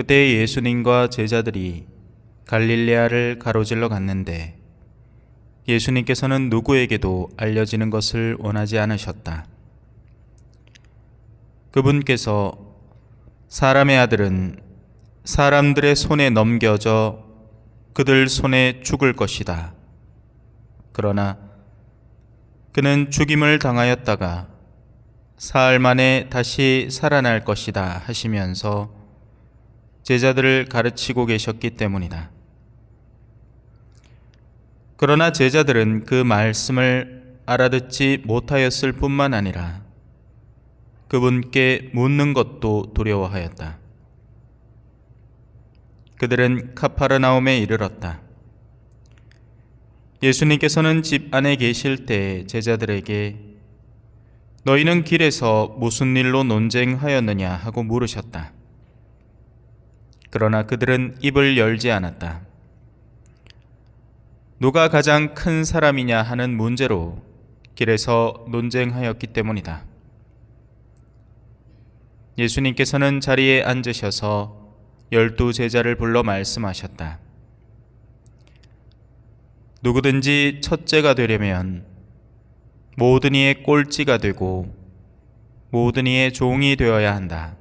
그때 예수님과 제자들이 갈릴레아를 가로질러 갔는데 예수님께서는 누구에게도 알려지는 것을 원하지 않으셨다. 그분께서 사람의 아들은 사람들의 손에 넘겨져 그들 손에 죽을 것이다. 그러나 그는 죽임을 당하였다가 사흘 만에 다시 살아날 것이다 하시면서 제자들을 가르치고 계셨기 때문이다. 그러나 제자들은 그 말씀을 알아듣지 못하였을 뿐만 아니라 그분께 묻는 것도 두려워하였다. 그들은 카파르나움에 이르렀다. 예수님께서는 집 안에 계실 때 제자들에게 너희는 길에서 무슨 일로 논쟁하였느냐 하고 물으셨다. 그러나 그들은 입을 열지 않았다. 누가 가장 큰 사람이냐 하는 문제로 길에서 논쟁하였기 때문이다. 예수님께서는 자리에 앉으셔서 12 제자를 불러 말씀하셨다. 누구든지 첫째가 되려면 모든 이의 꼴찌가 되고 모든 이의 종이 되어야 한다.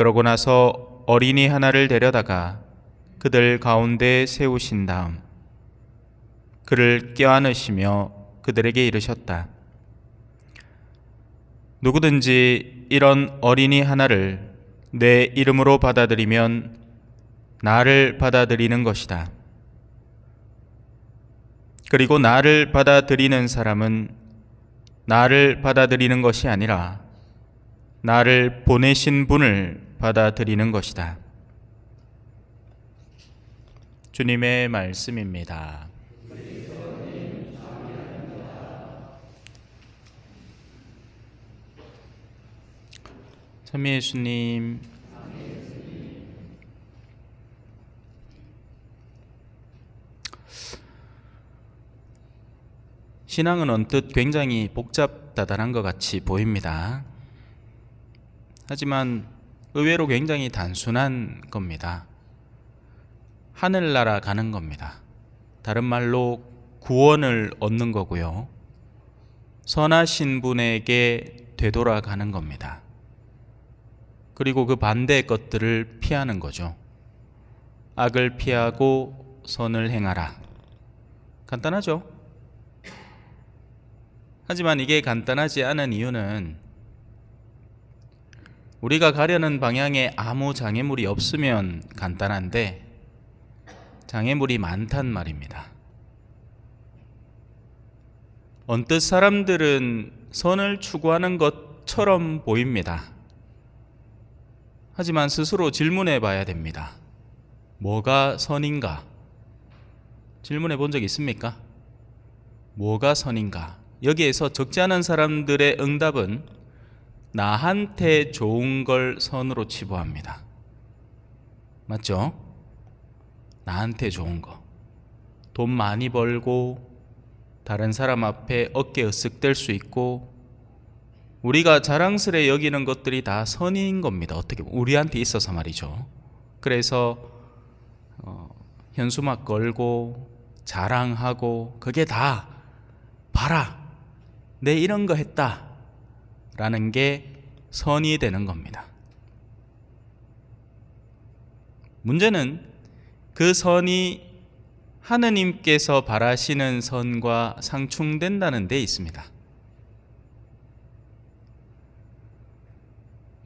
그러고 나서 어린이 하나를 데려다가 그들 가운데 세우신 다음 그를 껴안으시며 그들에게 이르셨다. 누구든지 이런 어린이 하나를 내 이름으로 받아들이면 나를 받아들이는 것이다. 그리고 나를 받아들이는 사람은 나를 받아들이는 것이 아니라 나를 보내신 분을 받아들이는 것이다. 주님의 말씀입니다. 참미 예수님, 신앙은 언뜻 굉장히 복잡다단한 것 같이 보입니다. 하지만 의외로 굉장히 단순한 겁니다. 하늘나라 가는 겁니다. 다른 말로 구원을 얻는 거고요. 선하신 분에게 되돌아가는 겁니다. 그리고 그 반대의 것들을 피하는 거죠. 악을 피하고 선을 행하라. 간단하죠? 하지만 이게 간단하지 않은 이유는 우리가 가려는 방향에 아무 장애물이 없으면 간단한데 장애물이 많단 말입니다. 언뜻 사람들은 선을 추구하는 것처럼 보입니다. 하지만 스스로 질문해 봐야 됩니다. 뭐가 선인가? 질문해 본 적 있습니까? 뭐가 선인가? 여기에서 적지 않은 사람들의 응답은 나한테 좋은 걸 선으로 치부합니다. 맞죠? 나한테 좋은 거. 돈 많이 벌고 다른 사람 앞에 어깨 으쓱댈 수 있고 우리가 자랑스레 여기는 것들이 다 선인 겁니다. 어떻게 보면 우리한테 있어서 말이죠. 그래서 현수막 걸고 자랑하고 그게 다 봐라 내 이런 거 했다 라는 게 선이 되는 겁니다. 문제는 그 선이 하느님께서 바라시는 선과 상충된다는 데 있습니다.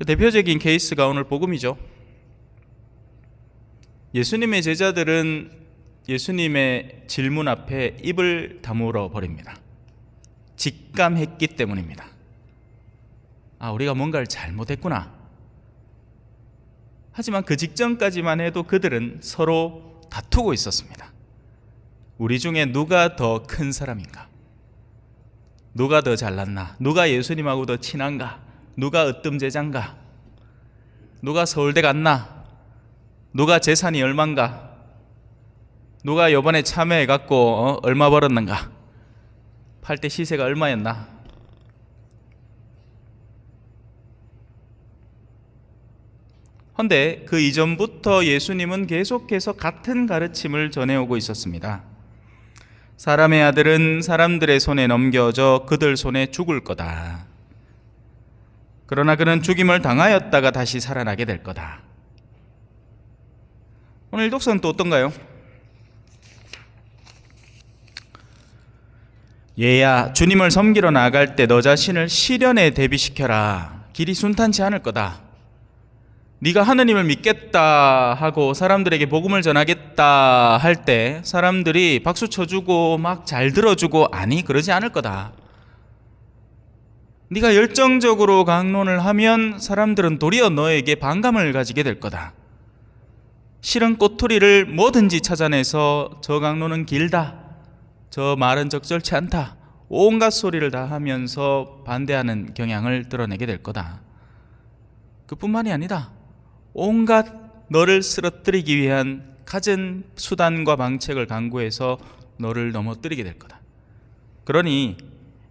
대표적인 케이스가 오늘 복음이죠. 예수님의 제자들은 예수님의 질문 앞에 입을 다물어 버립니다. 직감했기 때문입니다. 아, 우리가 뭔가를 잘못했구나. 하지만 그 직전까지만 해도 그들은 서로 다투고 있었습니다. 우리 중에 누가 더 큰 사람인가? 누가 더 잘났나? 누가 예수님하고 더 친한가? 누가 으뜸제자인가? 누가 서울대 갔나? 누가 재산이 얼만가? 누가 이번에 참여해갖고 얼마 벌었는가? 팔 때 시세가 얼마였나? 헌데 그 이전부터 예수님은 계속해서 같은 가르침을 전해오고 있었습니다. 사람의 아들은 사람들의 손에 넘겨져 그들 손에 죽을 거다. 그러나 그는 죽임을 당하였다가 다시 살아나게 될 거다. 오늘 독서는 또 어떤가요? 얘야, 주님을 섬기러 나갈 때 너 자신을 시련에 대비시켜라. 길이 순탄치 않을 거다. 네가 하느님을 믿겠다 하고 사람들에게 복음을 전하겠다 할 때 사람들이 박수 쳐주고 막 잘 들어주고 아니 그러지 않을 거다. 네가 열정적으로 강론을 하면 사람들은 도리어 너에게 반감을 가지게 될 거다. 실은 꼬투리를 뭐든지 찾아내서 저 강론은 길다, 저 말은 적절치 않다, 온갖 소리를 다 하면서 반대하는 경향을 드러내게 될 거다. 그뿐만이 아니다. 온갖 너를 쓰러뜨리기 위한 갖은 수단과 방책을 강구해서 너를 넘어뜨리게 될 거다. 그러니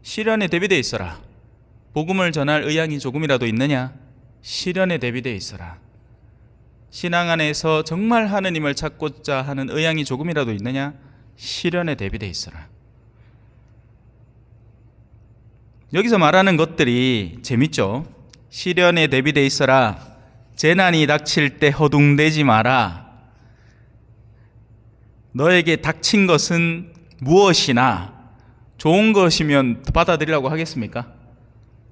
시련에 대비되어 있어라. 복음을 전할 의향이 조금이라도 있느냐? 시련에 대비되어 있어라. 신앙 안에서 정말 하느님을 찾고자 하는 의향이 조금이라도 있느냐? 시련에 대비되어 있어라. 여기서 말하는 것들이 재밌죠? 시련에 대비되어 있어라. 재난이 닥칠 때 허둥대지 마라. 너에게 닥친 것은 무엇이나 좋은 것이면 받아들이라고 하겠습니까?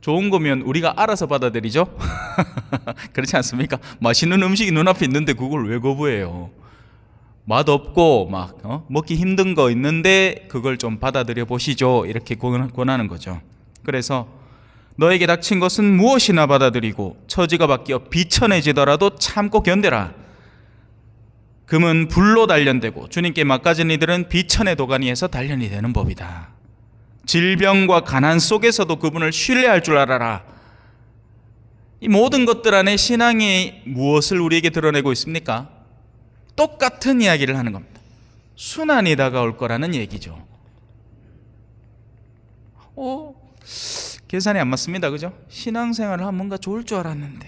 좋은 거면 우리가 알아서 받아들이죠? 그렇지 않습니까? 맛있는 음식이 눈앞에 있는데 그걸 왜 거부해요? 맛없고 막 먹기 힘든 거 있는데 그걸 좀 받아들여 보시죠. 이렇게 권하는 거죠. 그래서 너에게 닥친 것은 무엇이나 받아들이고 처지가 바뀌어 비천해지더라도 참고 견뎌라. 금은 불로 단련되고 주님께 맡겨진 이들은 비천의 도가니에서 단련이 되는 법이다. 질병과 가난 속에서도 그분을 신뢰할 줄 알아라. 이 모든 것들 안에 신앙이 무엇을 우리에게 드러내고 있습니까? 똑같은 이야기를 하는 겁니다. 순환이 다가올 거라는 얘기죠. 계산이 안 맞습니다. 그죠? 신앙생활을 하면 뭔가 좋을 줄 알았는데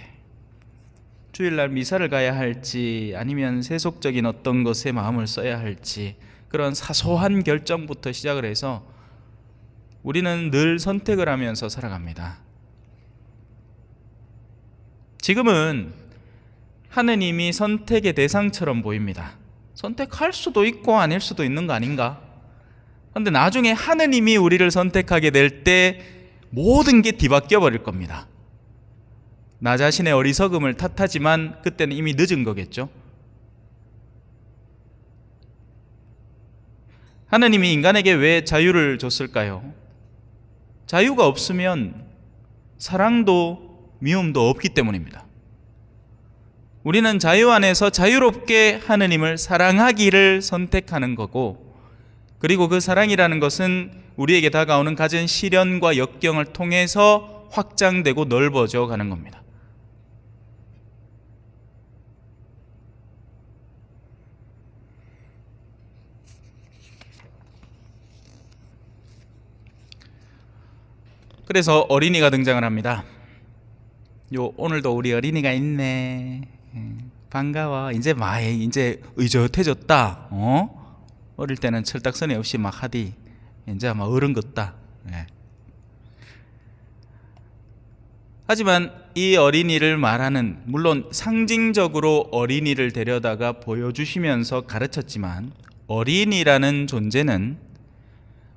주일날 미사를 가야 할지 아니면 세속적인 어떤 것에 마음을 써야 할지 그런 사소한 결정부터 시작을 해서 우리는 늘 선택을 하면서 살아갑니다. 지금은 하느님이 선택의 대상처럼 보입니다. 선택할 수도 있고 아닐 수도 있는 거 아닌가? 그런데 나중에 하느님이 우리를 선택하게 될 때 모든 게 뒤바뀌어 버릴 겁니다. 나 자신의 어리석음을 탓하지만 그때는 이미 늦은 거겠죠. 하느님이 인간에게 왜 자유를 줬을까요? 자유가 없으면 사랑도 미움도 없기 때문입니다. 우리는 자유 안에서 자유롭게 하느님을 사랑하기를 선택하는 거고, 그리고 그 사랑이라는 것은 우리에게 다가오는 갖은 시련과 역경을 통해서 확장되고 넓어져 가는 겁니다. 그래서 어린이가 등장을 합니다. 오늘도 우리 어린이가 있네. 반가워. 이제 의젓해졌다. 어릴 때는 철딱서니 없이 막 하디. 이제 막 어른 같다. 하지만 이 어린이를 말하는, 물론 상징적으로 어린이를 데려다가 보여주시면서 가르쳤지만, 어린이라는 존재는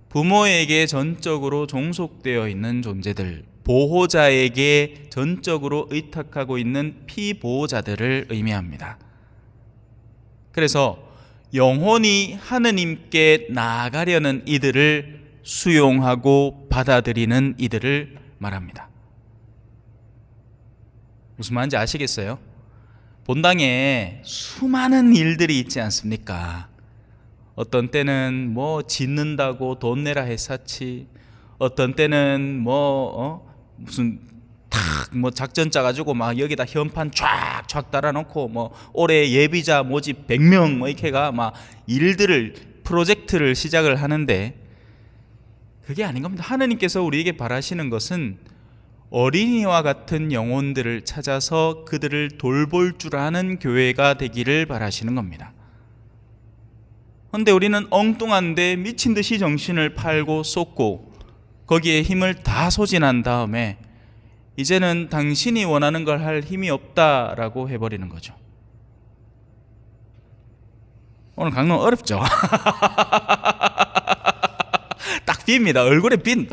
부모에게 전적으로 종속되어 있는 존재들, 보호자에게 전적으로 의탁하고 있는 피보호자들을 의미합니다. 그래서 영혼이 하느님께 나아가려는 이들을 수용하고 받아들이는 이들을 말합니다. 무슨 말인지 아시겠어요? 본당에 수많은 일들이 있지 않습니까? 어떤 때는 짓는다고 돈 내라 했사치, 어떤 때는 무슨 작전 짜가지고 막 여기다 현판 쫙 달아놓고 올해 예비자 모집 100명 이렇게가 막 프로젝트를 시작을 하는데, 그게 아닌 겁니다. 하느님께서 우리에게 바라시는 것은 어린이와 같은 영혼들을 찾아서 그들을 돌볼 줄 아는 교회가 되기를 바라시는 겁니다. 그런데 우리는 엉뚱한데 미친 듯이 정신을 팔고 쏟고 거기에 힘을 다 소진한 다음에 이제는 당신이 원하는 걸 할 힘이 없다라고 해버리는 거죠. 오늘 강론 어렵죠? 딱 빕니다. 얼굴에 빈.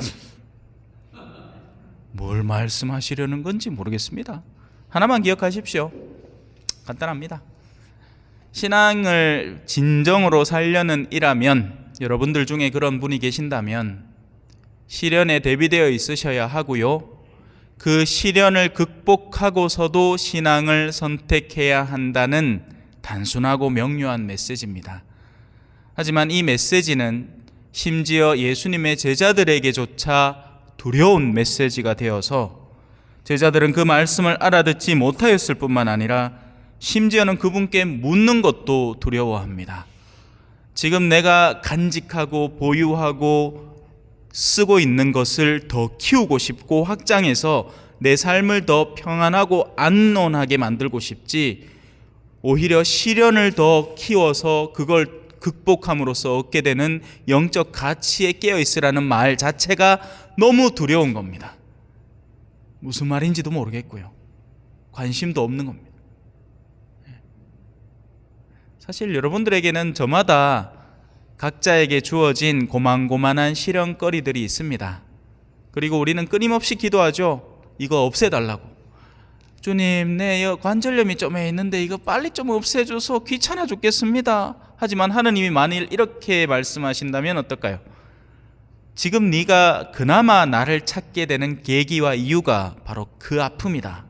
뭘 말씀하시려는 건지 모르겠습니다. 하나만 기억하십시오. 간단합니다. 신앙을 진정으로 살려는 이라면, 여러분들 중에 그런 분이 계신다면 시련에 대비되어 있으셔야 하고요, 그 시련을 극복하고서도 신앙을 선택해야 한다는 단순하고 명료한 메시지입니다. 하지만 이 메시지는 심지어 예수님의 제자들에게조차 두려운 메시지가 되어서 제자들은 그 말씀을 알아듣지 못하였을 뿐만 아니라 심지어는 그분께 묻는 것도 두려워합니다. 지금 내가 간직하고 보유하고 쓰고 있는 것을 더 키우고 싶고 확장해서 내 삶을 더 평안하고 안온하게 만들고 싶지, 오히려 시련을 더 키워서 그걸 극복함으로써 얻게 되는 영적 가치에 깨어있으라는 말 자체가 너무 두려운 겁니다. 무슨 말인지도 모르겠고요, 관심도 없는 겁니다. 사실 여러분들에게는 저마다 각자에게 주어진 고만고만한 시련거리들이 있습니다. 그리고 우리는 끊임없이 기도하죠. 이거 없애달라고. 주님, 내 관절염이 좀 있는데 이거 빨리 좀 없애줘서 귀찮아 죽겠습니다. 하지만 하느님이 만일 이렇게 말씀하신다면 어떨까요? 지금 네가 그나마 나를 찾게 되는 계기와 이유가 바로 그 아픔이다.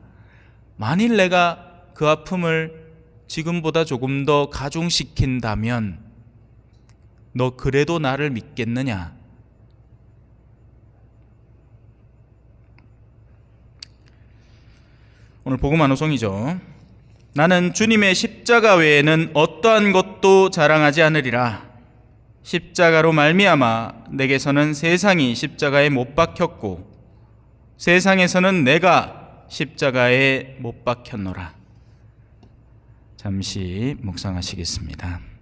만일 내가 그 아픔을 지금보다 조금 더 가중시킨다면 너 그래도 나를 믿겠느냐? 오늘 복음 한호송이죠. 나는 주님의 십자가 외에는 어떠한 것도 자랑하지 않으리라. 십자가로 말미암아 내게서는 세상이 십자가에 못 박혔고 세상에서는 내가 십자가에 못 박혔노라. 잠시 묵상하시겠습니다.